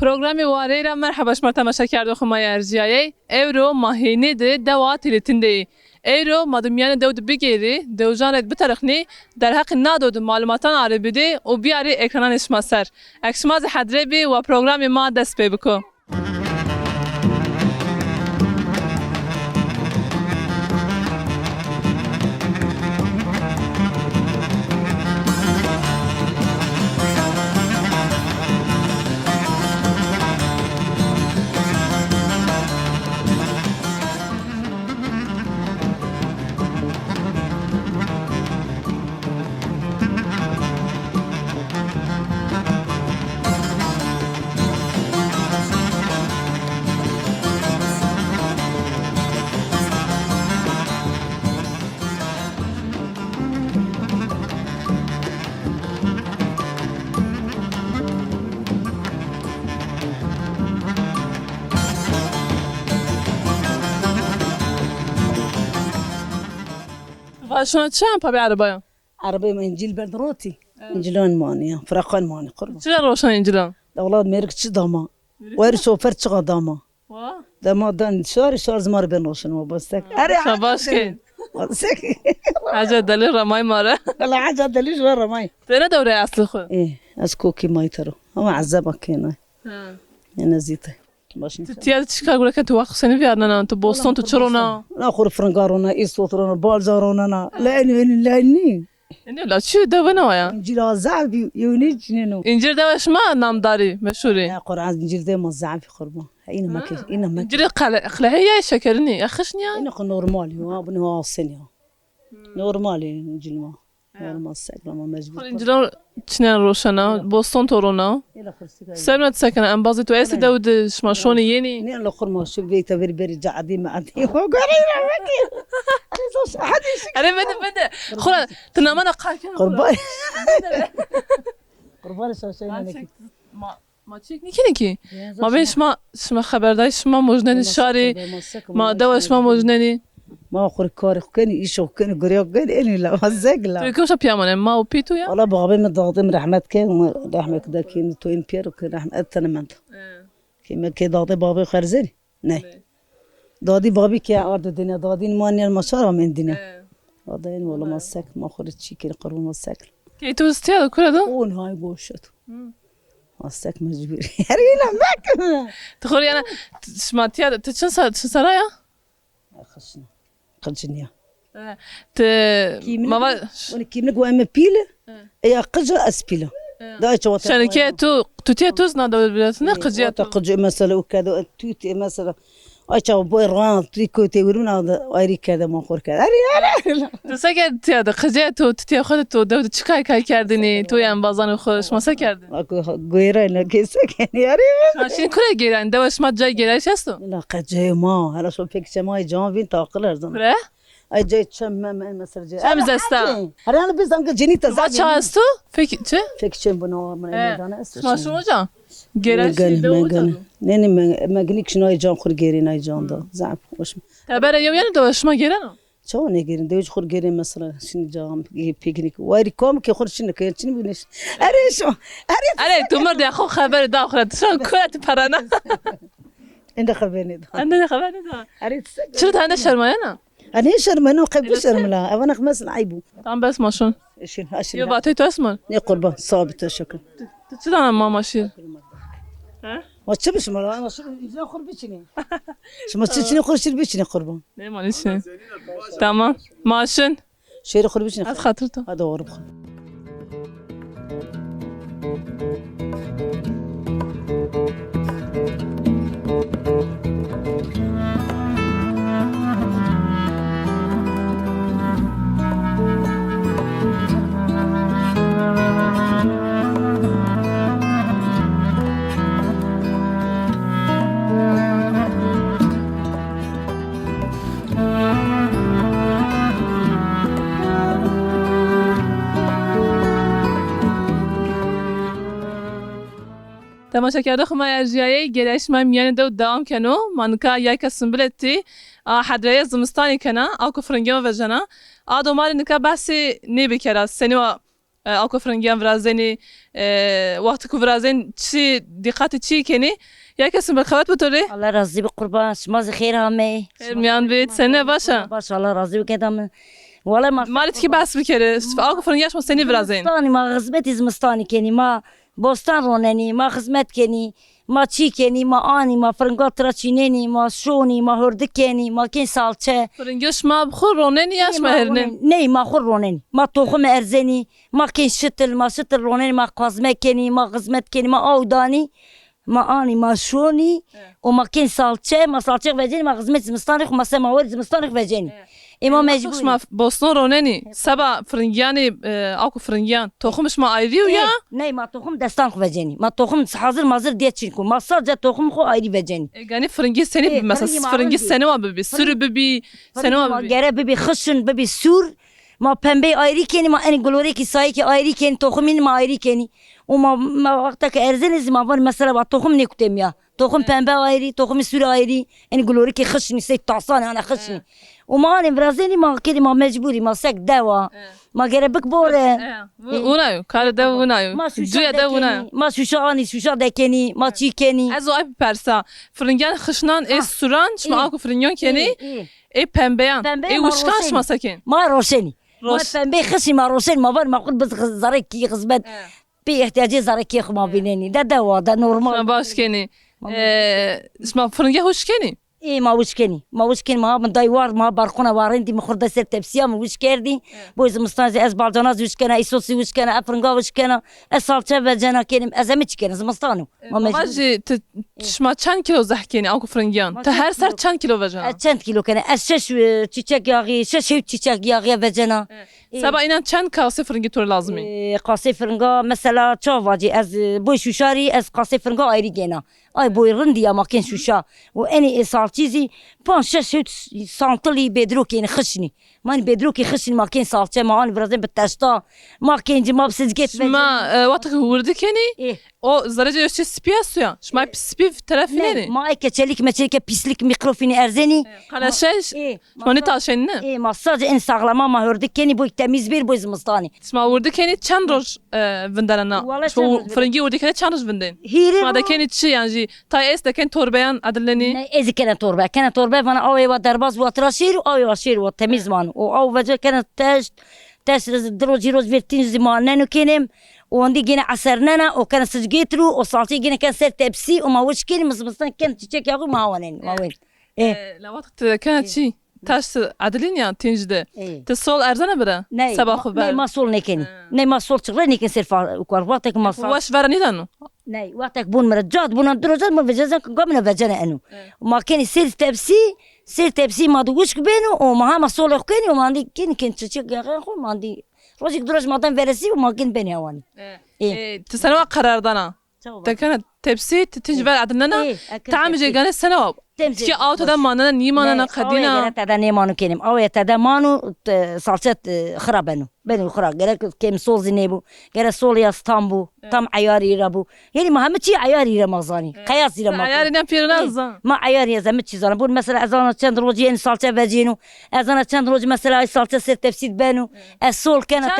برنامه واره را مرحبا شما تماشا کرده خمای ارجیایی ایرو ماهینه ده دوا تلیتنده ایرو مادمیان دود بگیری دوجان رد بترخنی در حق نادود معلوماتان عربی ده و بیاری اکرانش ماسر اکشماز حدره بی و برنامه ما دست پی بکو شلون چند پا بعربايا عربي ما انجيل بردروتي انجيلون مانيا فرقان ماني قرب چرا روشن انجلان اولاد ميرك چه داما وير شوفر چه داما داما دان شار زمار بين روشن وبستك شاباش كين وبستك حاجه دليل رماي ماره لا حاجه دليل ورا ماي ترى دوري اصل خو ايه اسكوكي ماي ترى هو عذبك هنا انا زيته باش تيار تشكا اقول لك انت واخ سنه في عندنا انت بوسطن تشرونا ناخذ فرنقارونا ايسوترونا بالزارونا لا اني اني لا شو ده ويا انجيل زعبي يونيج نينو انجيل ده واش ما نامداري مشهوري يا قران انجيل ده ما زعبي قربان اين ما كيف اين ما انجيل قلعيه شكرني اخشني اين نورمالي هو ابن هو سنه نورمالي انجيل ما نورمال ساكن ما مجبور انجيل تشنين روشنا بوسطن تورونا سلمت ساكن ام بازي تو اس داود شماشوني يني ني لو خرمو شو بيتا بربري جعدي ما عندي وقرينا مكي انا بدا خلا تنامنا قاكن قربان قربان شاشينا ما تشيك نيكي ما بيش ما شما خبرداش ما مجنني شاري ما دواش ما مجنني ما خور كاري كاني ايشو كاني غريو كاني اني لا مزقلا تو كوش بيامون ما وبيتو يا والله بغبي من ضغطي رحمت كان رحمك دا كاين تو امبير وكان رحمت انا منت كيما كي ضغطي بابي خرزني ناي ضادي بابي كي ارض الدنيا ضادي ماني المشار من الدنيا ضادين والله ما ساك ما خرجت شي كي قرب ما ساك كي تو استيا كل هذا ون هاي بوشت ما ساك مجبور رينا ماك تخوري انا سمعتي تشن سرايا خشنا قجنيا ت ما وانا كي نقوا اما بيله يا قجا اسبيله دا شركه تو تيتوز نادو بلاتنا قجيا قجا مثلا وكذا توتي مثلا ايشو بوي ران تريكو تيورونا ايري كذا ما خور كذا تسكت تياده قجيا تو تي خدت داود چكاي كاي كردني تو يان بازان خوش ما سكرد غيره انا كيسك ياري ماشين كل جيران دواش ما جاي جيراش هستو لا قجا ما هلا شو فيك سماي جانفين تاقل ارزن لا اي جاي تشم مثلا جاي ام زستا انا بس انك جني تزاج ما هستو فيك تش فيك شم بنو من انا ما شنو جا جيراش داود نني ما قليك شنو جان خور جيرين جان دا زعف واش تبر يوم يعني دواش ما جيرانو شو نيجيرين دوج خور جيرين مثلا شنو جام بيكنيك واري كوم كي خور شنو كي شنو بنش اريشو اري تو مرد اخو خبر داخل شلون كنت برانا انت خبرني عندنا خبر ده اريد شرط هذا شرمانه انا شرمانه قبل شرملا انا خمس العيبو طعم بس ماشون ايش يبا تو اسمه يا قربان صابت شكل تشدنا ماما شيل ها ما تشبش مالا انا شو يجي اخر بيشني شو ما تشني خرج بيشني قربان ليه معلش تمام ماشن شير اخر بيشني هات خاطرته هذا غرب تماشا کرده خمای ارجیایی گرایش من میان دو دوام کنو منکا یک سنبلتی حدرای زمستانی کنه آکو فرنگی و جنا آدو مال نکا بحثی نی بکره سنوا اكو فرنجان فرازيني وقت كو فرازين تشي دقات تشي كني يا كسم بالخوات بتوري الله راضي بقربان شماز خير همي ميان بيت سنه باشا باش الله راضي بكده والله ما مالت كي بس بكره اكو فرنجاش مستني فرازين زمستاني ما خدمتي زمستاني كني ما بوستان رونني ما خدمت كني ما تشي كني ما اني ما فرنجات تراتشينيني ما شوني ما هردكني ما كين سالچه فرنجاش ما بخور رونن ياش مهرنن ني ما خور رونني ما توخم ارزني ما كين شتل ما شتل رونني ما قازمه كني ما خدمت كني ما اوداني ما اني ما شوني وما كين سالچه ما سالچه وجهني ما خدمت زمستاني وما سما ورد زمستاني وجهني اما مجبور ما بوسطن رونني سبا فرنجاني اكو فرنجان توخمش ما ايري ويا ني ما توخم دستان خو وجهني ما توخم حاضر مازر ديتشينكو ما صار توخم خو ايري وجهني يعني فرنجي سنه مثلا فرنجي سنه ببي سر ببي سنه ببي غير ببي خشن ببي سور ما پنبه آیری کنی ما این گلوری کی سایه کی آیری کنی تخمین ما آیری کنی و ما وقتا که ارزنیز ما بار مثلا با تخم نیکتیم یا تخم پنبه آیری تخم سور آیری این گلوری کی خشنی سی تعصان انا خشنی و ما آنیم برازینی ما کنی ما مجبوری ما سک دوا ما غير بك بوره ونايو كار ده ونايو جويا ده ونايو ما شوشاني شوشا دكني ما تشي كني از او برسا فرنجان خشنان اس سوران شما اكو فرنجان كني اي پنبيان اي وشكاش ما سكن ما روشني ما پنبه خشي ما روشن ما بار ما قلت بس زركي خزبت بي احتياجي زركي خو ما بينني ده دوا ده نورمال باش كني اسمع فرنجان هوش كني ايه ما وش كني ما من دايوار ما بارقونه وارندي مخرده سر تبسيه ما وش كردي بوز مستانز از بالجناز وش كان ايسوسي وش كان افرنقا وش كان اصالته بجنا كني ازمت كان زمستانو ما ماجي تشما چند كيلو زحكيني اكو فرنجان تا هر سر چند كيلو وجنا چند كيلو كان اشش تشيك ياغي شش تشيك ياغي وجنا سبا اینا چند کاسه فرنگی طور لازمی قاسه فرنگا مثلا چاواجی از بوی شوشاری از قاسه فرنگا آیری گینا آی بوی رندی یا ماکن شوشا و اینی اصال چیزی پان شش سانتلی بدروکی خشنی من بدروکی خشنی ماکن سالچه ما آن برازن بتشتا ماکن جما بسجت ما وقتی ورده کنی o zarıca yaşçı spiyas ya. Şmay spiv tarafine ما ايك تشليك ما تشليك بيسليك ميكروفوني ارزني قلاشش شماني تاشن ne ايه مساج ان ساغلama ما هردك كني بو تميز بير بو زمستاني اسمع ورده كني چند روز vindana شو فرنجي ورده كني چند روز vindin ما da keni çi yani tay es de ken torbayan adleni ne ezi كانت توربه وانا اوي ودرباز وتراشير اوي واشير وتميز مان او وجه كانت تاش دروجي روز فيرتين زمان كنم وعندي جينا عصرنا وكان سجيترو وصالتي جينا كان سر تبسي وما وش كلمة مزبطان كانت تشيك ياغو ما وين ما وين إيه لو وقت كانت شيء تاش عدلين يعني تنجده تصول أرزنا برا سباق خبر ما صول نكني ما صول شغل نكن سر وقتك ما صول واش فرني دانو ناي وقتك بون مرجات بون الدرجات ما بجازن قبل بجانا انه وما كان سر تبسي ما دوش بينه وما ما صول كني وما عندي كنت تشيك ياغو ما عندي روزك دروج مادام فيرسي وما كن بيني هواني تسنوا قرار دانا كانت تبسي تنجبر عدلنا تعمل جيجان السنوات تي اوت هذا ماننا نيماننا قدينا هذا نيمانو كينم او هذا مانو صالصت خرابنو بنو خراب قالك كيم صول زينبو قال صول يا اسطنبول تم عياري ربو يعني ما همتي عياري رمضاني قياسي رمضان عياري نام بيرنازا ما عياري زمتي زان بقول مثلا اذان چند روزي ان صالصه فاجينو اذان چند روز مثلا صالصه سر تفسير بنو الصول كانت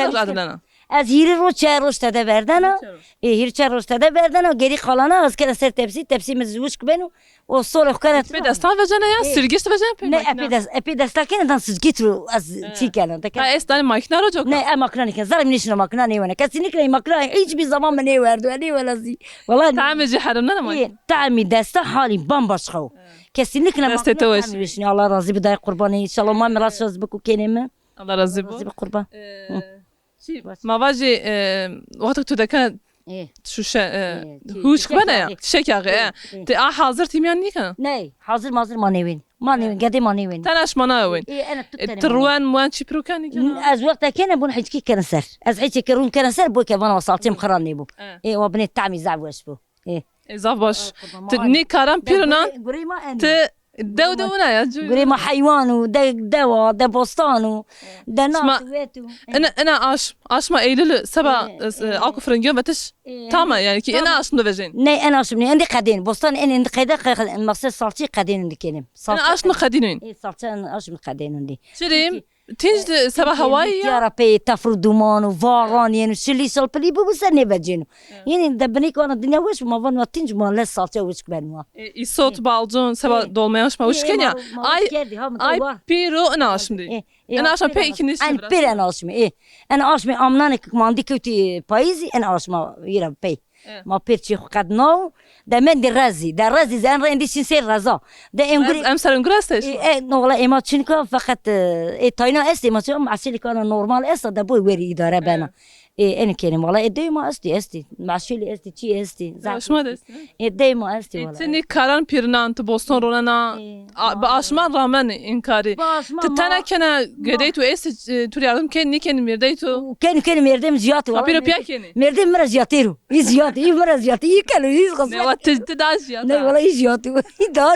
از هیری رو چه روز تده بردن هیری چه روز تده بردن و گری خالانه از که سر تپسی مزوج کنه و صلح کنه به دستان وجنه یا سرگیست وجنه نه اپی دستا کنه دان سرگیت رو از چی کنه تا استان ماکنا رو جوکا نه ماکنا نیکن زارم نیشون ماکنا نیونه کسی نیکنه ماکنا هیچ بی زمان من نیوردو نیولا زی والله تعمی جی حرمنا نمای تعمی دستا حالی بامباش خو کسی نیکنه ماکنا تعمی الله راضی بدای قربانی ان شاء الله ما میراث از بکو کنیم الله راضی قربان ما واجي وقتك تو كانت شو هوش كبنا يا شيك يا غي تي حاضر تيميان نيكا ناي حاضر ما نيوين قدي ما نيوين تناش ما ناوين تروان موان شي برو كان از وقت كان بون حجكي كان سر از حجكي كرون كان سر بو كمان وصلتي مخرني بو اي وبني تعمي زعوش بو اي زاف باش تني كارام بيرنان ت دونا يا جو قولي ما حيوان ودوا ده بوستان ده ناس انا اش ما ايلل سبا اكو فرنجيون بتش تمام يعني كي انا اش نوفجين ني انا اش مني عندي قدين بوستان انا عندي قيده مقصد صالتي قدين عندي كلام انا اش من قدينين اي صالتي انا اش من قدين عندي شريم تنج سبا هواي تيارا بي تفر دومان وفاران يعني شلي سال بلي بو بس نبجينو يعني دبني كون الدنيا وش ما فن وتنج ما لا سالته وش كبنوا يصوت بالجون سبا dolmayaş ما وش كنيا اي بيرو انا اشمدي انا عشان بي كنيش انا بير انا اشمي انا اشمي امنانك ما عندي كوتي بايزي انا اشما يرا بي ما بيرتشي قد نو دا من دي رازي زين عندي سير رازا دا انغري امسر انغرستش نو والله ما تشنكو فقط تاينا استي ما تشوم عسلي كان نورمال است دا بو وري اداره بنا انا كان والله ادي ما استي مع شيلي استي تشي استي زاش ما دست ادي ما استي والله تني كاران بيرنان تو بوستون رونانا باشمان رامن انكاري تتنا كنا قديتو است توري عالم كان نيكن ميرديتو كان ميردم زيات والله بيرو بياكيني ميردم مرة زياتيرو زيات مرة زيات كانوا يسقط نوا تداش يا لا والله زياتو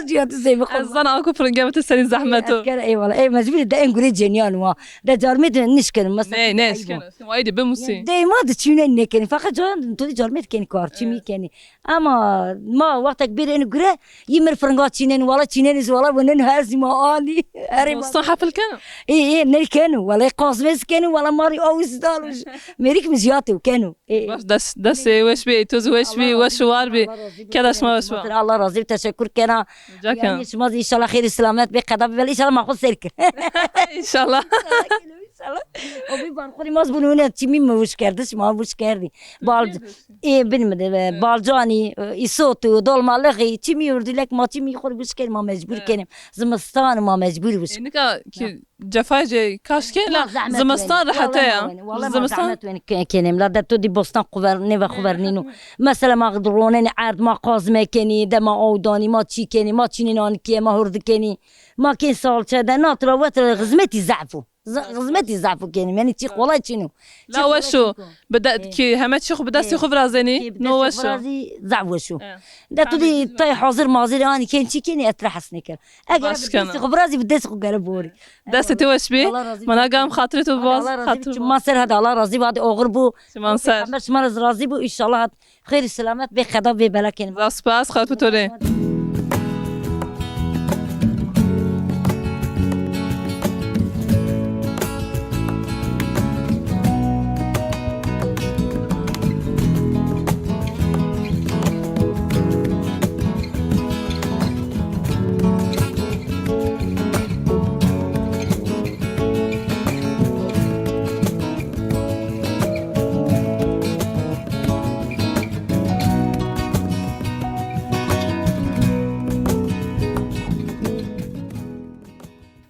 زيات زي ما قلت انا اكو فرنجه السنين زحمته كان اي والله اي مزبوط دا انغري جنيان وا دا جارميت نشكن مثلا ناس كان وايد بموسي دي ما تشينين نكني فقط جون تو جارميت كان كارتشمي كاني اما ما وقت كبير انغري يمر فرنجات تشينين ولا تشينين ولا ونن هازي ما اني بوسطن حفل كانوا اي نل كانوا ولا قاسمس كانوا ولا ماري اوس دالوش ميريك مزياتو كانوا دس وش بي توز وش بي وش واربي كذا اسمه وش الله راضي تشكر كنا يعني اسمه ان شاء الله خير السلامات بقدم ان شاء الله ما خذ سيرك ان شاء الله وبي بانخوري ماز بنونه تيمي مش كردش ما مش كردي بالد اي بنم بالجاني يصوتو دول مالغي تيمي يردي لك ما تيمي يخور بش كان ما مجبور كان زمستان ما مجبور بش انك جفاجي كاش كان لا زمستان رحتها زمستان كان لا دتو دي بوستان قبرني وخبرنينو مثلا ما قدرونني عرض ما قازمه كاني دما اوداني ما تشي كاني ما تشينان كي ما هرد كاني ما كان صار هذا ناطره وتر غزمتي زعفو غزمتي زعفو كاني ماني تيق والله تشينو لا وشو بدات كي همت شيخ بدات شيخ برازني نو وشو برازي زعوشو دا تودي طي حاضر مازري اني كان شي كاني اطرح سنكر اقرب شيخ برازي بدس قربوري دست توش بي ما قام خاطرته باز خاطر ما سر هذا الله راضي بعد اغربو ما سر مش مرز راضي بو ان شاء الله خير السلامات بخدا ببلكن راس باس خاطر توري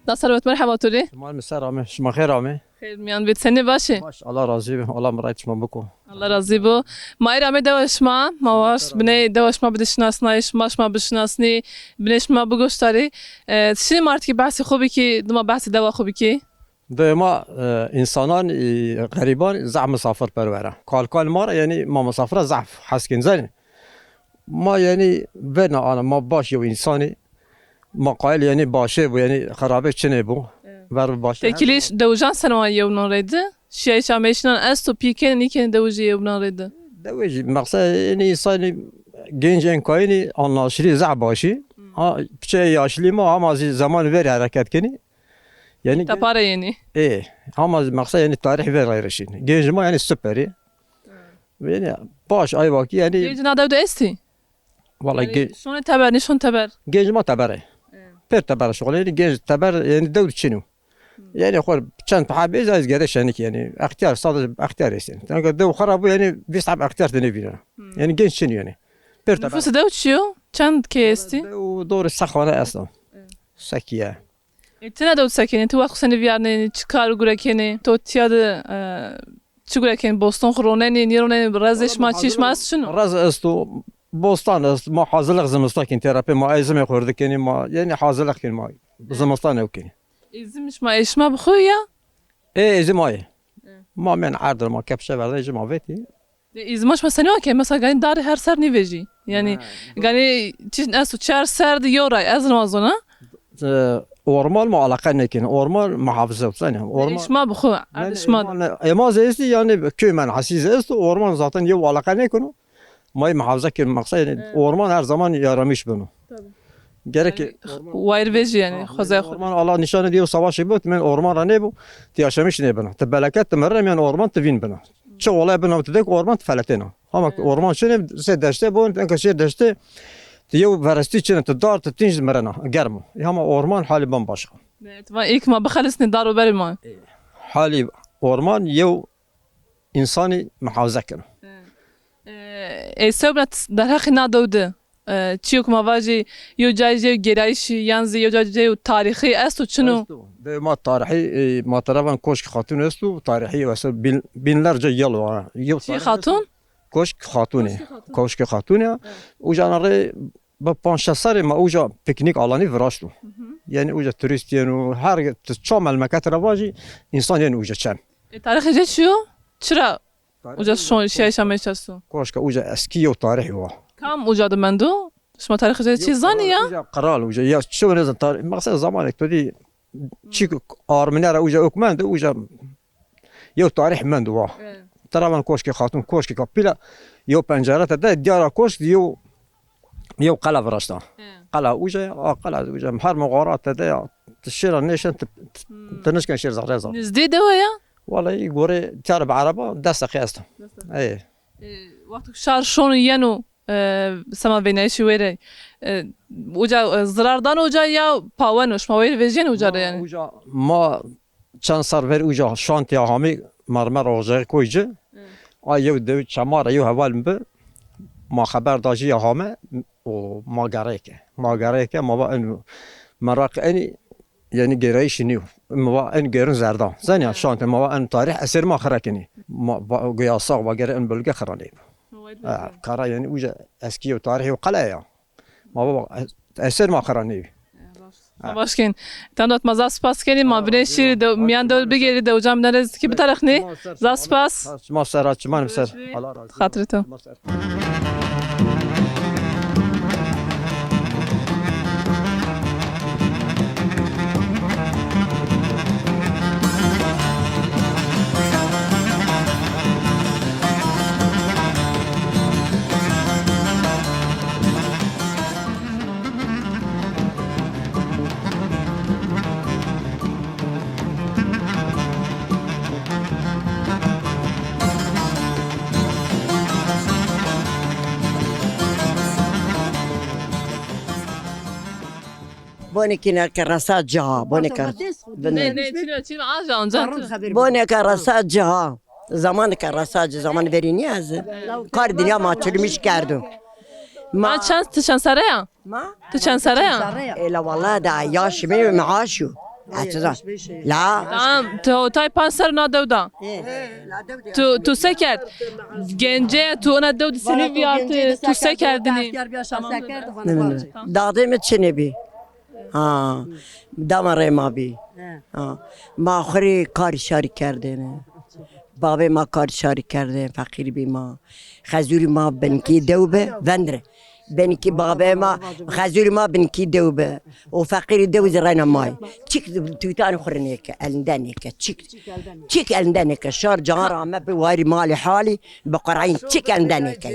ناصر مرحبا توري مال مسار عمي شما خير عمي خير ميان بيت سني باشي باش الله راضي به الله مريت ما بكو الله راضي بو ما يرامي دوش ما واش بني دوش ما بدش ناسنايش ماش ما بشناسني بنيش ما بگوشتاري شنو مارت كي بحث خوبي كي دما بحث دوا خوبي كي دائما انسانان غريبان زعم مسافر پروره کال ما يعني ما مسافره ضعف حسكن زين ما يعني بنا انا ما باش يو انساني ما قايل يعني باشه بو يعني خرابه چنه بو بر باشه تكليش دوجان سنوية ونريد شيء شاميشنا استو بيكن نيكن دوجي ونريد دوجي مقصد يعني انساني genç enkoyni anlaşılır zabaşı ha şey yaşlı mı ama zaman ver hareket keni yani tapara yani ama maksat yani tarih ver ayrışın genç mi yani süperi yani baş ay vakti yani genç nada da esti vallahi şunu taber nişon taber genç ma taber per taber şöyle yani genç taber yani devlet çinu yani خور çan tabi az gereş yani ihtiyar sadece ihtiyar etsin yani dev خرابو yani biz tabi ihtiyar deniliyor yani genç çinu yani نفوس دوتشيو چند كيستي ودور السخانة أصلا سكية تنا دوت سكين انت وقت سنة بيارني چكار گوركيني تو تياد چگوركين بوستون خرونيني نيرونيني برازش ما چيش ما است شنو راز استو بوستان است ما حاضرلق زمستان تراپي ما ايزم خوردك يعني ما يعني حاضرلق كن ما زمستان اوكي ايزمش ما ايش ما بخويا ايه ايزم ما من عرض ما كبشه برده جما فيتي İzmaş mesela ne ki mesela gani dar her ser ne veji yani gani çiş asu çar ser diyoray az namazona ormal mu alaka ne kin ormal muhafıza yani ormal iş ma bxu iş ma emaz esti yani köymen hasiz esti orman zaten yok alaka ne konu may muhafıza kin maksat yani orman her zaman yaramış bunu gerek وایر ویجی یعنی خوزه خود orman Allah nişanı diyor savaşı bu men orman ne bu tiyaşamış ne bana te belaket temerrem yani orman tevin bana çok olay bana tedek orman feletena ama orman şunu se deşte bu en kaşır deşte diyor veresti için te dar te tinj merana germo ama orman hali bambaşka و ایک ما بخلصنی دارو بریم ما hali orman yev insani muhafaza kırın ای سبنت در حق ندوده چیوک ما واجی یو جای جو گرایشی یانزی یو جای جو تاریخی است و چنو ده ما tarihi ma tarafan koşk hatun estu tarihi mesela binlerce yıl var چی خاتون koşk hatuni koşk hatuni ucanları bu panşasarı ma uca piknik alanı veraştu yani uca turist yani her çoğu memleket ravaji insan yani uca çem تاریخی چه چیو چرا اوجا شون شیء شامل شستو koşk uca eski o tarihi var کام اوجا دمندو شما تاریخی چه چی زانی یا uca karal uca ya şu ne zaman mesela zaman ektodi çık arminara uca okmandı uca yo tarih mendu var طبعا كوشكي خاتون كوشكي كابيلا يو بنجرات ده ديارا كوشك يو قلعة فرشتا قلعة وجا قلعة وجا محر مغارات ده تشير النيشن تنشكن شير زغريزة نزدی دویا والله يقولي تعرف عربة دست خياسته اي وقت شهر شون ینو سما بینایشی ویره اوجا ضرر دان اوجا یا پاونوش ما ویر ویژن اوجا یعنی وجا ما چند سر ور وجا شانتي هامي مرمر اوجا كويجه ايو دو چمار ايو حوال به ما خبر داجي هامه وما غريكه ما با انه مراق اني يعني جريش نيو ما ان جيرن زردا زين شانت ما ان تاريخ اسير ما خركني ما قياسا وغير ان بلغه خراني كارا يعني وجا اسكي وتاريخ وقلايا ما با اسير ما خراني باشکن تندات مزا سپاس کنیم ما بنشی دو میان دو بگیری دو جام نرز کی بترخ نی ز سپاس ما سرات من سر خاطر تو بوني كنا كراسات جها بوني نه نه چی آجا اونجا بوني كراسات جها زمان كراسات زمان بريني از کار دنیا ما چلمش کردم ما چند سره یا ما تو چند سره یا لا والله ده عياش مي معاشو لا تو تای پنج سر ندو دا تو سه کرد گنجه تو ندو سنی بیارت تو سه کردنی دادم چنه بی ها دامره ما بی ها ما آخری کار شاری کرده نه بابا ما کار شاری کرده فقیر بی ما خزوری ما بنکی دو به وندره بنکی بابا ما خزوری ما بنکی دو به و فقیر دو زرنا مای چیک تویتان خورنیک الندنیک چیک الندنیک شار جهان ما به واری مال حالی بقرعین چیک الندنیک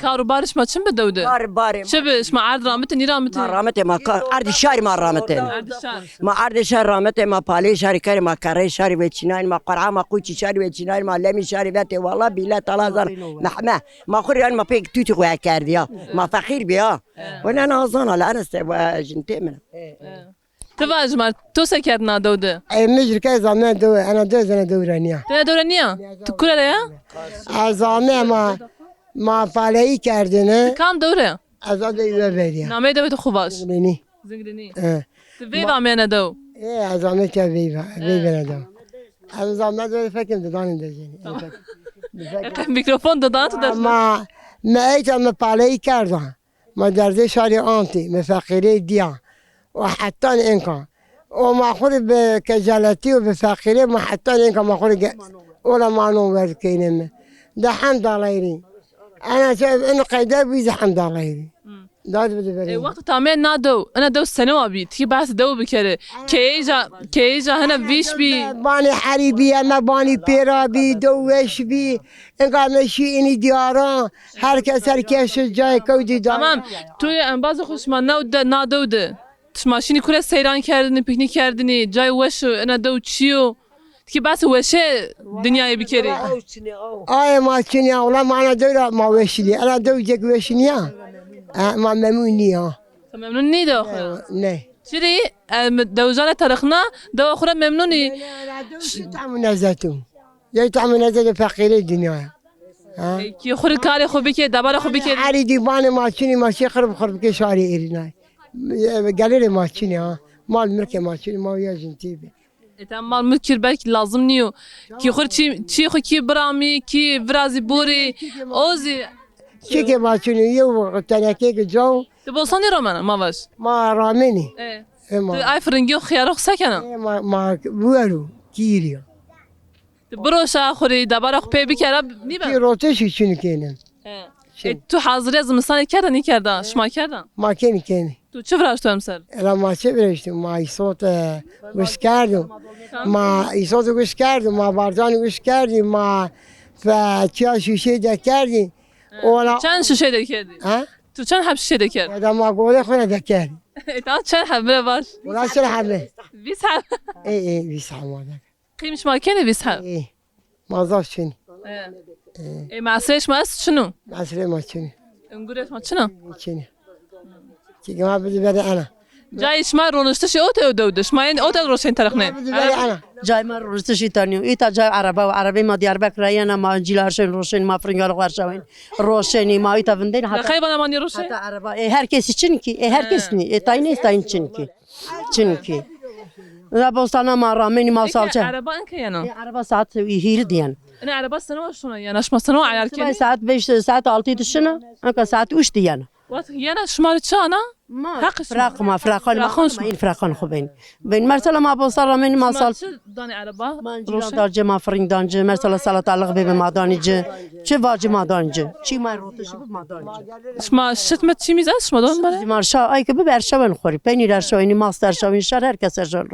کارو بارش ما چند بدوده بار بار چه بش ما عرض رامتنی ما رامته ما عرض شهر ما رامته ما عرض شهر رامته ما پالی شهر کاری ما کاری شهر وچینای ما قرعه ما قوچی شهر وچینای ما لمی شهر وته والله بیلا تعالی زر محمه ما خوری ما پیک توتی خویا کردیا ما فقیر بیا وانا نازانا لا انا جنتي من تواج مار تو سكر نادوده مجر كي زمان دو انا دو زنا دورانيا تو دورانيا تو كل يا زمان ما فعلی کردنه كم دوره از آن دیگر بریا نامه دو تو خوباش زنگرینی زنگرینی تو ویوا مینه دو از آن که ویوا ندم از زمان دو فکر دادن داشتیم میکروفون دادن تو در ما ایتام فعلی کردم ما درده شاری آنتی مفقری دیا و حتی اینکان و ما خود به کجالتی و به فقیری ما حتی اینکان ما خود ولا معنو ورد کینم ده $100 انا شايف انه قيده بيزي $100 داد بده بریم وقت تامین ندو انا دو سنه وابی تی بس دو بکره کیجا هنا ویش بی بانی حریبی اما بانی پیرابی دوش بی اینقدر نشی اینی دیاران هر کس هر کس جای کودی دار tamam توی انباز خوشما ندوده ماشینی کره سیران کردنی پیکنیک کردنی جای وش انا دو چیو تی بس وشه دنیای بکری آیا ما چنی اولا ما انا دو ما وشلی انا دو جگ وشنی ما ممنونی ها ممنون نیده نه چیری دوزان تاريخنا دو اخرى ممنوني تعمل نزتو یه تعمل نزت فقیری دنیا کی خوری کاری خوبی که دبار خوبی که علی دیوان ماشینی ماشین خرب که شاری ایرینای گالری ماشینی ها مال ملک ماشینی ما یا جنتیبه تمام مذكر بالك لازم نيو كي خور تشي خو كي برامي كي برازي بوري اوزي چی که ماشینی یه تنکی که جو تبوصني رومان ما باش ما رامنی ايه ما اي فرنجي خيارو سكنه ما بورو کیریو بروشا خوري دبار خو بي بكره کی نيبا روتشی چونی کنن تو حاضر لازم سنه كردن كردن شما كردن ما کنی کنی تو چه فراش تو امسال الان ما چه برشتیم ما ای صوت گوش کردیم ما ای صوت گوش کردیم ما بردان گوش کردیم ما چیا شیشه ده کردیم اولا چند شیشه ده کردی ها تو چند حب شیشه ده کرد آدم ما گوله خونه ده کردیم تا چند حب بره باش ولا چرا حمله 20 حب ای بیس حماده قيمش ما كان 20 حب ای ما زاش چنی اي معسيش ما شنو مسئله ما چنی نقول ما شنو چنی چی ما بده بده انا جايش ما رونشتش اوتو دودش ما ين اوتو روشين ترخنه بده بده انا جای ما روشتشی تانیو ایتا جای عربه و عربی ما دیاربکر رایانه ما جیلارشین روشن ما فرنگال قرشاوین روشنی ما ایتا وندین حتی خايب انا ماني روشين حتی عربه هر کسی چن کی هر کس نی تاین است تاین چن کی دبستان ما رامینی ما سالچه عربا انك يانا عربه ساعت هیر دیان انا عربا سنه شنو يعني اش ما سنه عيار سبع كده ساعت 5 ساعت 6 دشنا انك ساعت وش دیان وقت يانا شمال تشانا ما حق فراق ما فراقان ما فراقانش. این فراقان خوبین بین مرسل ما بوصل رامینی ما سال داني عربا من جیران دارجه ما فرنگ دانجه مرسل سالات علق به ما دانیجه چه واجه ما دانجه چی ما روتش به ما دانجه شما شتمت چی میز شما دون بله مارشا ای که به برشاون خوری پنیر ارشاوینی ماستر شاوین شهر هر کس ارشاون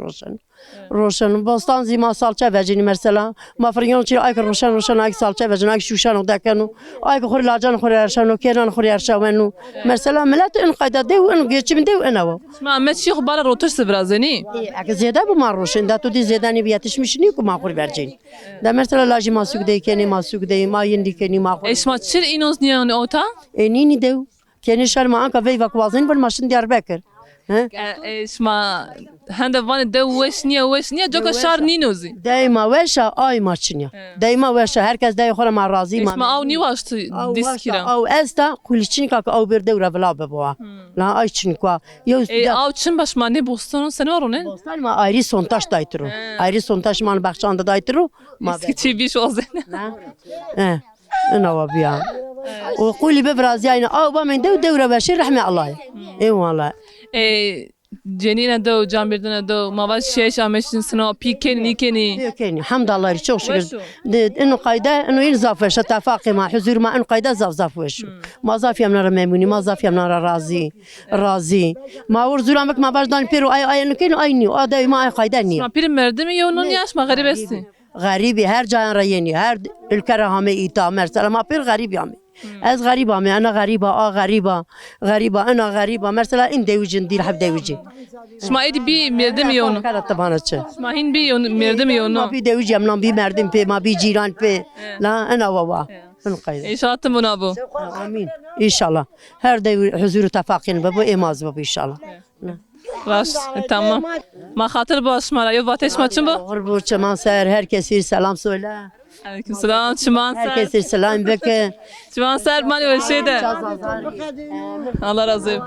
روشن باستان زی ما سالچه وجینی مرسلا ما فرنگان چی ای که روشن ای سالچه وجین ای شوشان و دکنو ای که خوری لاجان خوری ارشاونو کیران خوری ارشاونو مرسلا ملت این قاعده دی و این گیچ من دی و اینو شما مت شي خبار روتش سبرازني اگه زیاده به ما روشن ده تو دی زیادنی بیاتش میشنی که ما خوری برجین ده مرسلا لاجی ما سوق دی کنی ما سوق دی ما یندی کنی ما خوری ايش ما تشير اینوز نیان اوتا اینی دیو کنی شهر ما انکا وی وقوازین بر ماشین دیار بکر ايش ما هند وان دو وش نیا جوکا شار نینوزی دایما وشا آی ماشینیا دایما وشا هر کس دای خور ما راضی ايش ما ما او نیواش دیسکیرا او استا کلیچین که او بر دوره بلا ببوا لا آی چین کو یو ای او چن باش ما نه بوستون سنورونه بostان ما ayri sontaş daytırı. Ayri sontaş man bakçanda daytırı. Ma اسکی چی بیش وزن انا وبيا وقولي ببراز يعني او من دوره بشير رحمه الله اي والله جنین دو جامبردن دو ما باش شش امشین سنا پیکن نیکنی كاين الحمد لله çok وشو؟ şükür انه قايده انه ينزاف وش اتفاقي مع حضور مع انه قايده زاف وش ما زاف يمنا ميموني ما زاف يمنا راضي ما ورزولامك ما باش دان بيرو اي انه كاين اي نيو اداي ما قايده ني ما پیر مردم یا اونو نیاش ما غریب استی غريبي هر جاي ريني هر الكرهامي ايتا مرسل ما بير غريب يامي از غريبه مي انا غريبه غريبه انا غريبه مرسلا ان دوجن دي حب دوجي شما ایدی بی مردم یا اونو كانت طبعا شما هین بی مردم یا ما اونو بي دوجي امنا بي مردم بي ما بي جيران بي لا انا ووا من قيد ایشات منابو امين ان شاء الله هر دو حضور اتفاقين بابو ايماز بابو ان شاء الله باش تمام ما خاطر باش مرا یو واتش ما چن با غربو çaman ser herkese selam söyle. علیکم سلام چمان سر Herkese selam beke. چمان سر مانی ورشیده الله razı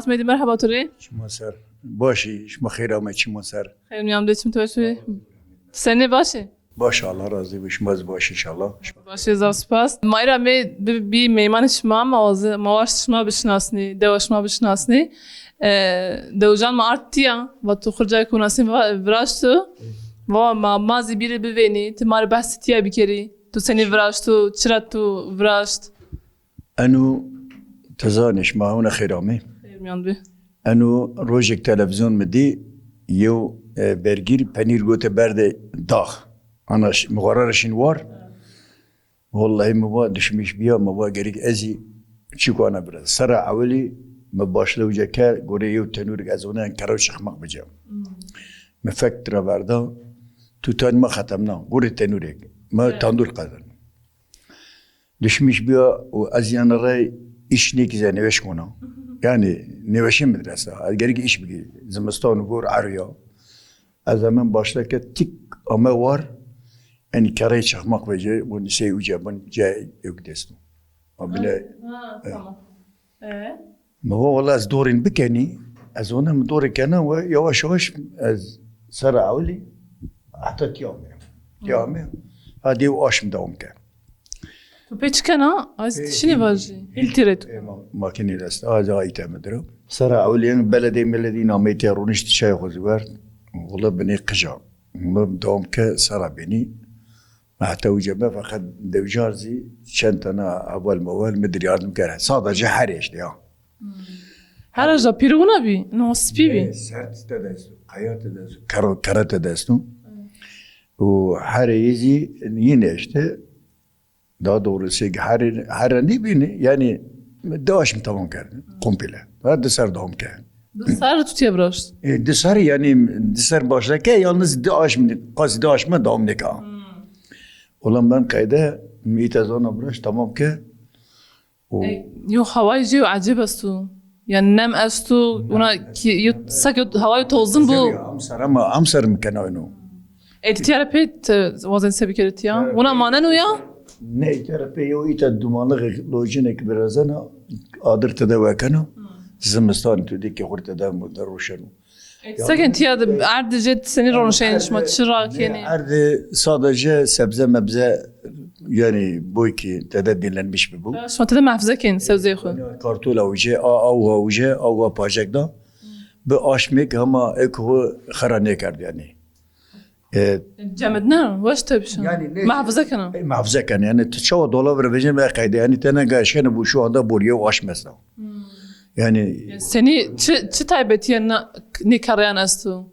Fatma merhaba Turi. شما سر باشی شما خیر آمد شما سر خیر میام دچم تو شوی. سنی باشه. باش الله راضی باش ماز باش انشالله باشه زاو سپاس. مایرا می بی میمان شما مواش شما بشناسنی دواش ما بشناسنی. دوجان ما arttiya و تو خرجای کناسی vrashtu و ما مازی biri biveni تمار bahsetiya bir kere tu seni vrashtu çira tu vrasht انو تزانش ما هنا خیر آمد خیر میام بی انو روزک تلویزیون مدی یو برگیر پنیر گوته برده داغ انا مقررشین وار والله مبا دشمیش بیا مبا گریک ازی چی کنه برد سر اولی مباشله وجه که گوره یو تنور از اونه کرو شخمق بجام مفکر برده تو تان ما ختم نه گوره تنورک ما تندور قدر دشمیش بیا و از یعنی رای iş ne güzel neveş konu. Yani neveşin medrese. Gerek iş bigi. Zimistan gor arıyor. Az zaman başlarken tik ama var. Yani karayı çakmak vece bunu şey uca bunu cay yok desin. Ama bile. tamam. Ma هو والله az دورين بكني az ona mı doğru kana ve yavaş yavaş az sara avli hatta tiyame. Hadi o aşım devam kan. Tu peçkana az tişini vajı. İltiret. ماكيني دست جاي مدرو سرا اولين بلدي ملدي ناميتي رونش تشاي خوزوار والله بني قجا دوم ك سرا بني حتى وجبه فقد دوجارزي شنت انا اول موال مدري يردم كره صادق حريش يا Her aja piruna bi. No spivi. سرت تدس حياه تدس كرت تدسنو وحريزي yine işte daha doğrusu her ne bini yani دواش متمام كان قنبلة هذا دسر دوم كان Sar tutuya vrash. دسر يعني دسر başla ki yalnız دواش من قاس دواش ما دوم نكا Ulan ben kayda ميتازونا براش tamam ki Yo havayı jiyo acib astu. Yani nem astu ona ki sak havayı tozun bu. amsar مكان oyunu Editiyara pet vazen sebikerit ya. Ona manen uya. ne terapi yo ita dumanlı lojinek birazana adır tedavi kanı zimistan tüdeki hurta da mudarroşanu Sakin tiyada erdicet seni ronşen şma çıra keni. Erdi sadece sebze mebze yani bu ki tedbirlenmiş bir bu. Şma tada mahfıza ken sevzey xu. Kartol avcı avcı avga pajekda bu aşmek ama eko xarane kardı yani. Cemedna waş tabşan. Mahfıza kana. Mahfıza kan yani çoğu dolar vereceğim ve kaydı yani tane gaşken bu şu anda buraya aş mesela. Yani seni çi taybetiye ne karayan astu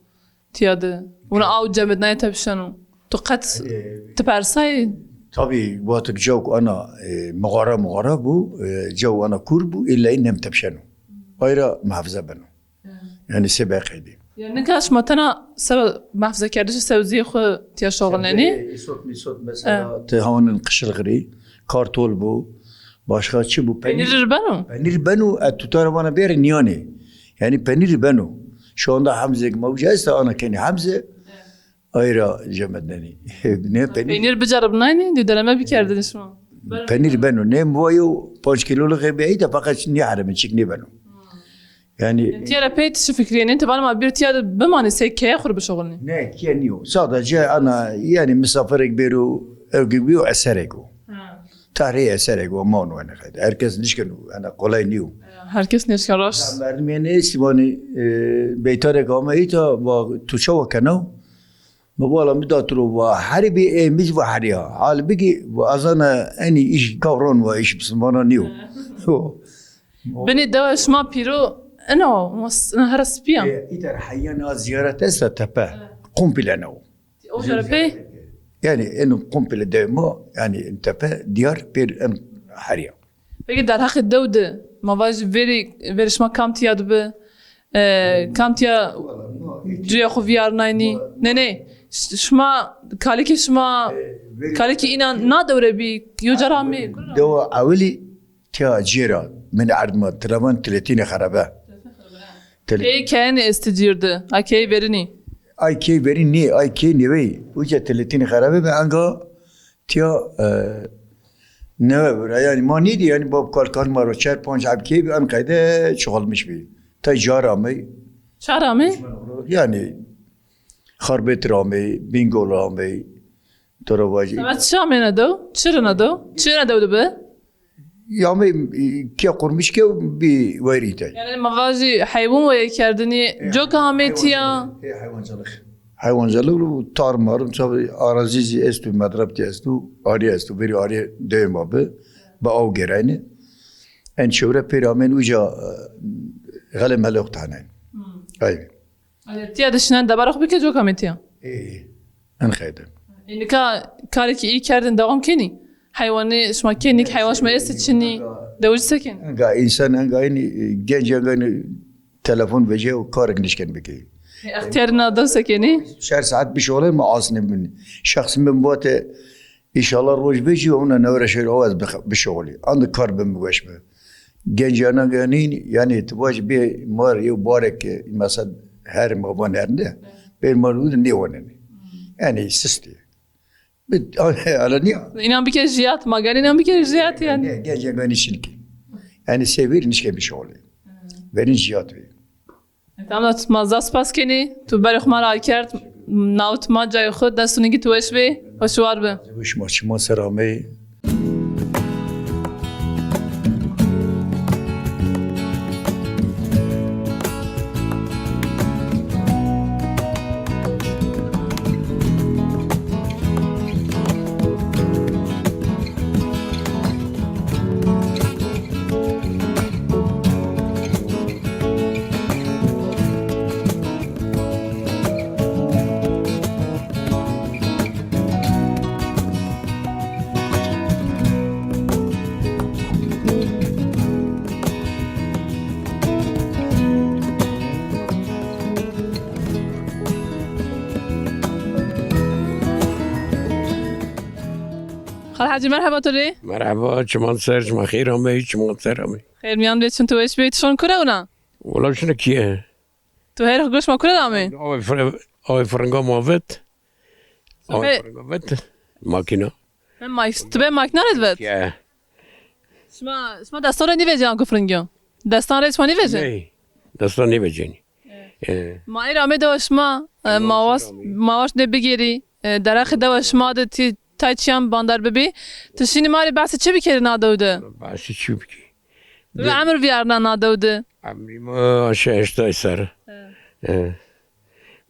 tiyada. Ona av cemedna tabşanu. Tuqat tparsay tabii وقت جو أنا مغارة bu جو أنا كور bu إلا إنهم تبشنوا غير محافظة بنو يعني سباق هذي yani kaç matana sabah mahfıza kardeşi sevziye xu tiya şoğlanani. صوت مثلا تهون القشر غري كارتول bu başka çi bu Penir banu. peynir benu tutar bana bir niyani yani peynir benu şu anda Hamza mevcudsa ana kendi Hamza ayra cemedneni ne Peynir bicarab nani dideleme bir kerde nişma. peynir benu ne boyu 5 kiloluk beyi de fakat ne haram çıkni benu yani tiyara pet şu fikriyenin taban ma bir tiyada bimani sekkeye xur bir şoğlani. ne keniyor sadece ana yani misafirek beru evgibi o esereko tarihi esereko manu ana herkes nişkenu ana kolay niyo Herkes neşkan raş. Merdim yani ismani beytarek ama ita ve tuşava kanao مبالا مداترو وحربي مش وحريها حال بيجي وأظن أني إيش كورون وإيش بسمانا نيو Beni deva şma piro ana هرس بيان. إذا حيانا زيارة تسا تبا قنبلة نو O terapi يعني إنه قنبلة دائما يعني أنت ديار بير إن حريا peki der hakkı devde mavaj veri şma kam tiyada be kam tiya dünya xu viyar nayni ne şma kaliki şma kaliki inan na devre bi yojarami دو أولي تيا جيرا من عرض ما ترابان 30 خرابة key kene istijirdi akey verini اي كي بري ني اي كي نوي وجه 30 خرابه بانغا تيا نو يعني ما نيدي يعني باب كار مارو 4 5 عب كي بان قاعده شغل مش بي تا جارامي شعرامي يعني خربت رامي بينجو رامي ترواجي سمت شامي ندو چرا ندو چرا ندو به يعني كي قرمش كي بويريتاي yani mavazi hayvan ve kerdini çok ahmetiya حيوان زلول وطار مار مصاب أراضي استو مدربتي استو آري استو بري آري دائما بأو جراني إن شورة بيرامين وجا غلم هلا وقتانين أي tiya dışından da barak bike çok ahmetiya إيه أنا خيدم yani kariki iyi kerdin devam keni hayvanı şma kenik hayvan şma estetçini devucu sekin أنجا إنسان أنجا إني جنج أنجا تلفون بيجي وكارك نشكن بكي ihtiyarına da sekeni شهر ساعات بشغله معاصنة مني شخص من بوته إن شاء الله روج بيجي وأنا نورة شيء عواز بشغلي عندك كار بموش به جنج أنا جانين يعني تواج بي مار يبارك مثلا هر مبان هرنده بين مرود نيوانني يعني سستي على نيا inan bir kere jiyat magan inan bir kere jiyat yani جنج جاني شنكي يعني سيفير نشكي بشغلي برين جيات بي tamam tutmazda spas keni tu beri xmar akert navtma cay xud destuni git weş be hoşwar be وش ما شما سرامي خال حاجی مرحبا توری مرحبا شما سر شما خير همه شما سر همه خیر میان بیت چون تو weş be شون کره اونا ولا شنو كيه tu her goş ma kure dame او فرنگا مافت او Sabe- فرنگا vet ماكينه ben mak tu be mak naret vet كيه şma destan re niveje anko fringyo destan re şma niveje ني دستاني بجيني ma irame de şma mawas ne bigeri darakh de şma de ti taçyan bandar bebi tşini mari bahse çi bir kere nadavdu بس شو بكي ve amr viyarna nadavdu عمري ما اشتاي سر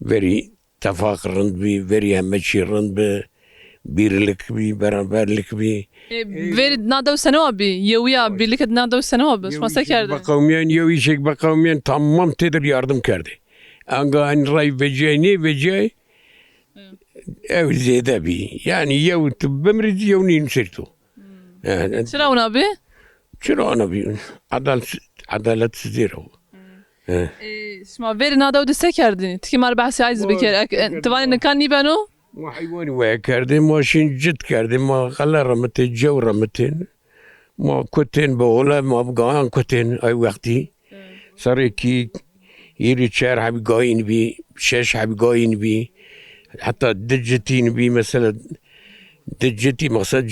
بري تفاقرند بي بري همشي رند بي بيرلك بي برابرلك بي veri nadav sene abi yewiya birlik nadav sene abi şma sekerdi بقوميان يويشك بقوميان تمام تقدر يردم كردي انقا ان راي بجيني بجاي او زيادة بي يعني يو بمرد يونين سرتو Çıra ona abi شنو انا بي عدالة زيرو şma veri nadavdu sekerdi tiki mar bahse aiz bir kere tivani nekan ni beno ما حيواني ويا كردي ما شين جد كردي ما خلا رمتين جو رمتين ما كتين بولا ما بقان كتين اي وقتي صار كي يري شهر حبي قاين بي شاش حبي قاين بي حتى دجتين بي مثلا دجتي مقصد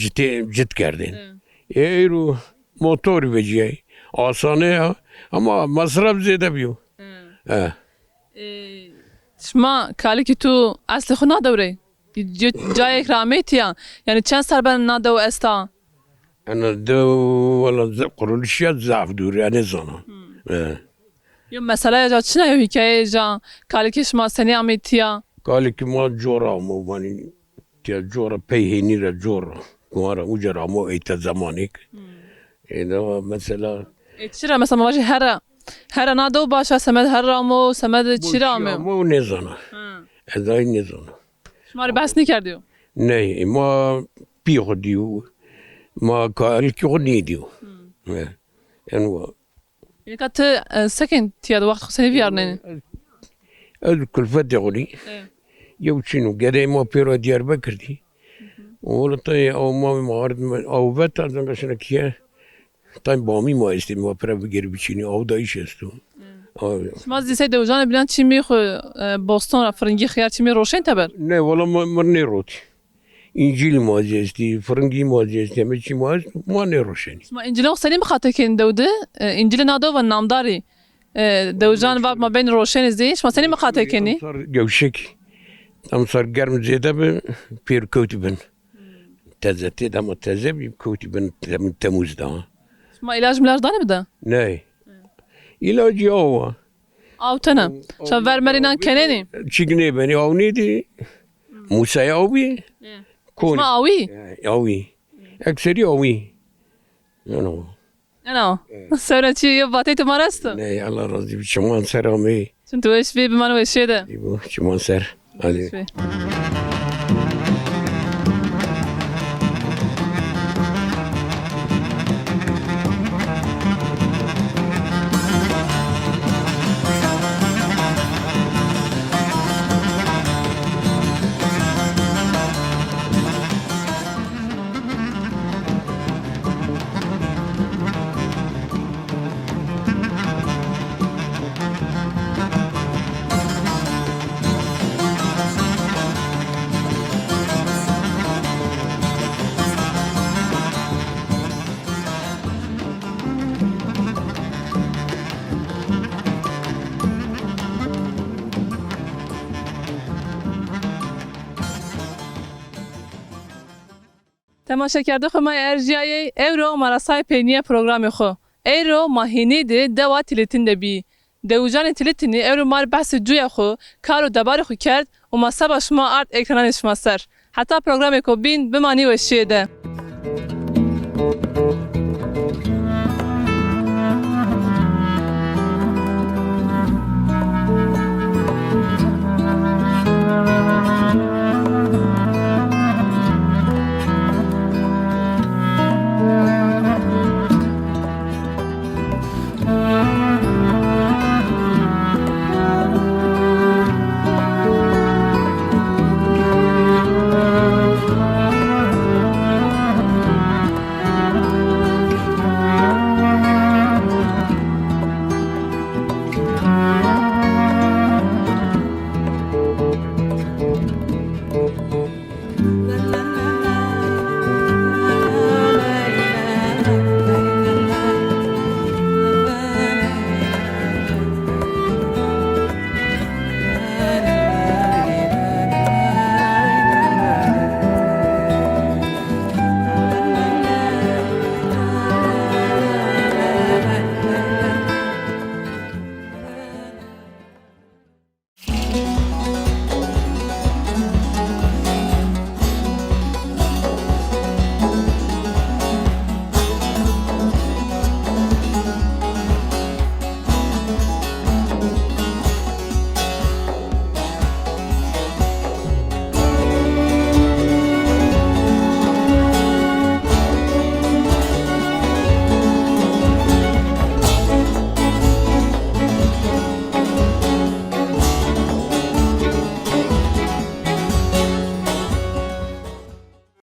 جت كردين يرو موتور بجي آسانه اما مصرف زيادة بيو şma kali ki tu asli xu nadavre cay ikrametiya yani çend sar ben nadav esta انا دو والله قرولشيات ضعف دوري انا زانا yo mesela ya çina yo hikaye ja kali ki şma seni ametiya قال لك ما جورا مو ماني تيا جورا بيهني را جورا كوارا وجرا مو ايت زمانك اذا مثلا çira mesela mavaji her nadav başa semed her ramo semed çira mı مو نزانا هذا نزانا şma bahs ne kerdi yo ني ما بيغ ديو ما قال لك غني ديو انو yani katı sekin tiya da vakti seni viyarne كل فد غني يوشنو قدي ما بيرو ديار بكردي ولا طي او ما مارد او فت عندنا شنو كيه طيب بامي ما استي ما برا بغير بيشيني او دايش استو şma zise de ujane bilen çimi xu boston ra fringi xiyar çimi roşen taber نه والله ما نيروتي انجيل ما جستي فرنجي ما جستي ما نيروشني şma İncil'e seni mi xatekin devde İncil'e nadav ve namdari دوجان و ما بین روشن زی شما سنی مقاطع کنی صار جوشك أم صار قرم زيادة بير كوتي بن تزتي دم تزب كوتي بن من تموز ده شما علاج ملاج دانه بده ناي علاج هو او تنم شما ورمرینان کنی چیگنه بنی آونی دی موسى آوی کون شما آوی آوی اکثری آوی نه نه سر چی یه باتی تو مارست نه الله راضی بی شما سر آمی چون تو ايش بي بمن وش ده دیبو شما سر علی تماشا کرده خو ما ارجیای ایرو مراسای پینیه پروگرام خو ایرو ماهینی ده دوا تلیتین ده بی دوجان تلیتینی ایرو مار بحث جویا خو کارو دبار خو کرد و ما سبا شما ارد اکرانش ما سر حتی پروگرام کو بین بمانی و شیده